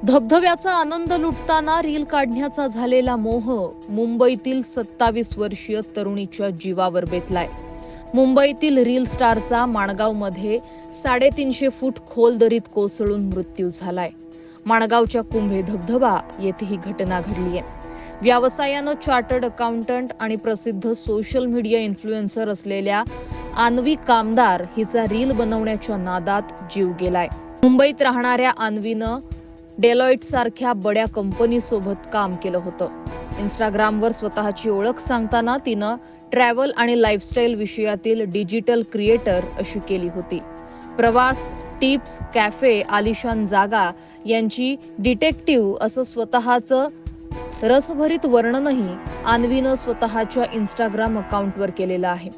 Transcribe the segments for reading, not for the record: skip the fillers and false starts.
धबधब्याचा आनंद लुटताना रील काढण्याचा झालेला मोह मुंबईतील 27 वर्षीय तरुणीच्या जीवावर बेतलाय। मुंबईतील रील स्टारचा माणगावमध्ये 350 फूट खोल दरीत कोसळून मृत्यू झालाय। माणगावच्या कुंभे धबधबा येथे ही घटना घडली आहे। व्यवसायानं चार्टर्ड अकाउंटंट आणि प्रसिद्ध सोशल मीडिया इन्फ्लुएन्सर असलेल्या अन्वी कामदार हिचा रील बनवण्याच्या नादात जीव गेलाय। मुंबईत राहणाऱ्या अन्वीनं डेलॉइट सारख्या बड्या कंपनीसोबत काम केलं होतं। इंस्टाग्रामवर स्वतःची ओळख सांगताना तिनं ट्रॅव्हल आणि लाईफस्टाईल विषयातील डिजिटल क्रिएटर अशी केली होती। प्रवास, टिप्स, कॅफे, आलिशान जागा यांची डिटेक्टिव्ह असं स्वतःचं रसभरीत वर्णनही अन्वीनं स्वतःच्या इंस्टाग्राम अकाउंटवर केलेलं आहे।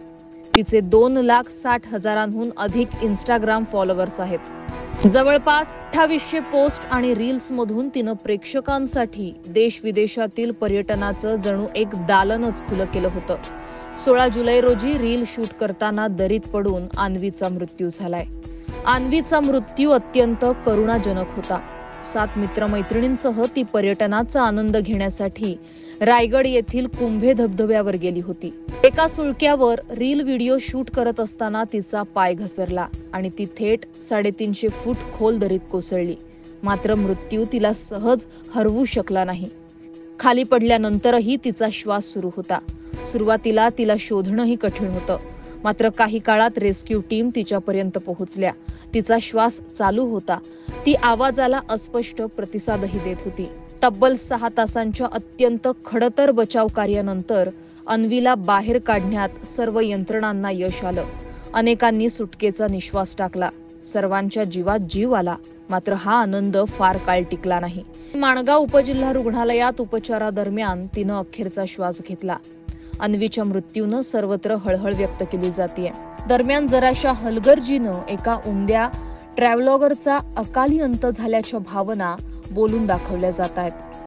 तिचे 2,60,000हून अधिक इंस्टाग्राम फॉलोअर्स आहेत। जवळपास 2800 पोस्ट आणि रील्स मधून तिनं प्रेक्षकांसाठी देश विदेशातील पर्यटनाचं जणू एक दालनच खुलं केलं होतं। 16 जुलै रोजी रील शूट करताना दरीत पडून अन्वीचा मृत्यू झालाय। अन्वीचा मृत्यू अत्यंत करुणाजनक होता। 7 मित्रमैत्रिणींसह ती पर्यटनाचा आनंद घेण्यासाठी रायगड येथील कुंभे धबधब्यावर गेली होती। एका सुळक्यावर रील व्हिडिओ शूट करत असताना तिचा पाय घसरला आणि ती थेट 350 फूट खोल दरीत कोसळली। मात्र मृत्यू तिला सहज हरवू शकला नाही। खाली पडल्यानंतरही तिचा श्वास सुरू होता। सुरुवातीला तिला शोधणंही कठीण होतं। मात्र काही काळात रेस्क्यू टीम तिच्यापर्यंत पोहोचल्या। तिचा श्वास चालू होता। ती आवाजाला अस्पष्ट प्रतिसादही देत होती। तब्बल 6 तासांच्या अत्यंत खडतर बचाव कार्यानंतर अन्वीला बाहेर काढण्यात सर्व यंत्रणांना यश आलं। अनेकांनी सुटकेचा निश्वास टाकला। सर्वांच्या जीवात जीव आला। मात्र हा आनंद फार काळ टिकला नाही। माणगाव उपजिल्हा रुग्णालयात उपचारादरम्यान तिनं अखेरचा श्वास घेतला। अन्वीच्या मृत्यूनं सर्वत्र हळहळ व्यक्त केली जाते। दरम्यान जराशा हलगर्जीनं एका उमद्या ट्रॅव्हलॉगरचा अकाली अंत झाल्याच्या भावना बोलून दाखवल्या जात आहेत।